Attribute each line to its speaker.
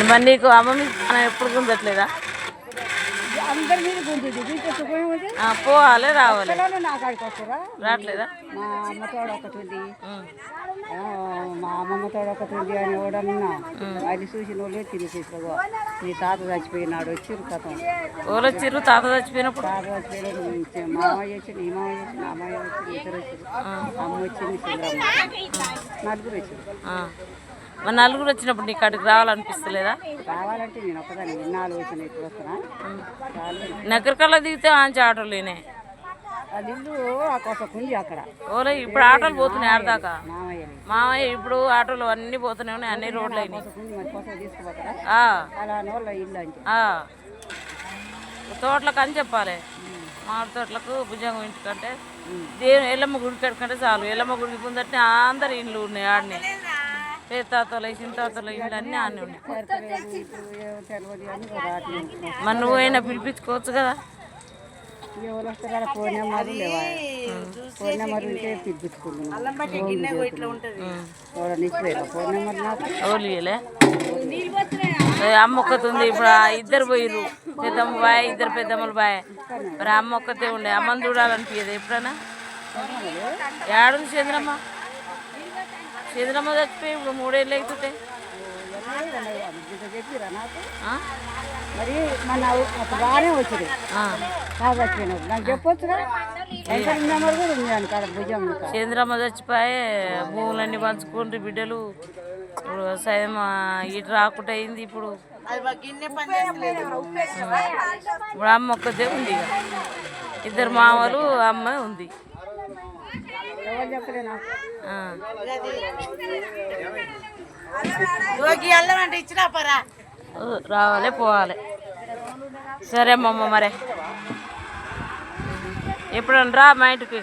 Speaker 1: మరి నీకు అమ్మ మీద మనం ఎప్పుడు గుంజట్లేదా?
Speaker 2: అందరి మీద గుంజుది
Speaker 1: పోవాలి రావాలి.
Speaker 2: నా కాడికి వస్తారా?
Speaker 1: రావట్లేదా?
Speaker 2: మా అమ్మ తోడు ఒకటి ఉంది, మా అమ్మమ్మ తోడు ఒకటి ఉంది అని ఎవడన్నా అది చూసిన వాళ్ళే తిరిగిపోయి నీ తాత చచ్చిపోయినాడు వచ్చిర్రు కథం.
Speaker 1: వాళ్ళు వచ్చిర్రు తాత చచ్చిపోయినప్పుడు?
Speaker 2: తాత చచ్చిపోయినాడు మామయ్య వచ్చింది, ఈ మామయ్య వచ్చింది, అమ్మాయి వచ్చింది, ఇద్దరు వచ్చింది, అమ్మ వచ్చింది, చంద్రమ్మ నలుగురు వచ్చింది.
Speaker 1: మరి నలుగురు వచ్చినప్పుడు నీకు అక్కడికి రావాలనిపిస్తలేదా?
Speaker 2: రావాలంటే నేను ఒక్కదాన్ని ఇన్నాళ్ళు వచ్చిన ఇప్పుడు వస్తున్నా.
Speaker 1: నగరకల్లా దిగితే మంచి ఆటోలేనే.
Speaker 2: అది ఇల్లు కోసం ఉంది అక్కడ.
Speaker 1: ఓలే ఇప్పుడు ఆటోలు పోతున్నాయి ఆడదాకా.
Speaker 2: మామయ్య
Speaker 1: మామయ్య ఇప్పుడు ఆటోలు అన్నీ పోతూనే ఉన్నాయి, అన్ని రోడ్లు అయినాయి.
Speaker 2: తీసుకుపోతారా అలా వాళ్ళ ఇల్లు అంటే
Speaker 1: తోటలకు అని చెప్పాలి. మామిడి తోటలకు భుజంగం ఇంటికంటే దేవుని ఎల్లమ్మ గుడికి కట్టుకుంటే చాలు. ఎల్లమ్మ గుడికి ముందటే అందరు ఇండ్లు ఉన్నాయి ఆడనే. పెద్ద తాతలు చిన్న తాతల ఇండ్లు అన్నీ ఆడనే ఉన్నాయి. మరి నువ్వైనా పిలిపించుకోవచ్చు కదా.
Speaker 2: ఎవరు వస్తారా? ఫోన్ నెంబర్ లేవా? ఫోన్ నెంబర్ ఉంటే పిలిపించుకుంటున్నాను. ఫోన్ నెంబర్ నాకు
Speaker 1: ఓలియలే. అమ్మ ఒక్కతి ఉంది ఇప్పుడు, ఇద్దరు పోయిర్రు. పెద్దమ్మ బాయ్, ఇద్దరు పెద్దమ్మలు బాయ్. మరి అమ్మ ఒక్కతే ఉండే. అమ్మని చూడాలనిపించదు ఎప్పుడైనా? ఏడుంది చంద్రమ్మ? చంద్రమ్మ చచ్చిపోయి ఇప్పుడు 3 ఏళ్ళు అవుతుంటే.
Speaker 2: మరి మన బాగానే వచ్చింది చచ్చిపోయినప్పుడు నాకు చెప్పొచ్చుగా. నెంబర్ కూడా ఉంది అనుకాడ భుజం.
Speaker 1: చంద్రమ్మ చచ్చిపోయి భూములన్నీ పంచుకుంటే బిడ్డలు ఇప్పుడు వ్యవసాయం ఇటు రాకుండా అయింది. ఇప్పుడు ఇప్పుడు అమ్మ ఒక్కతే ఉంది, ఇద్దరు మామలు అమ్మ ఉంది.
Speaker 2: ఎవరు చెప్పలే నాకు.
Speaker 1: రావాలి పోవాలి. సరే అమ్మమ్మ, మరే ఎప్పుడన్నా రా మా ఇంటికి.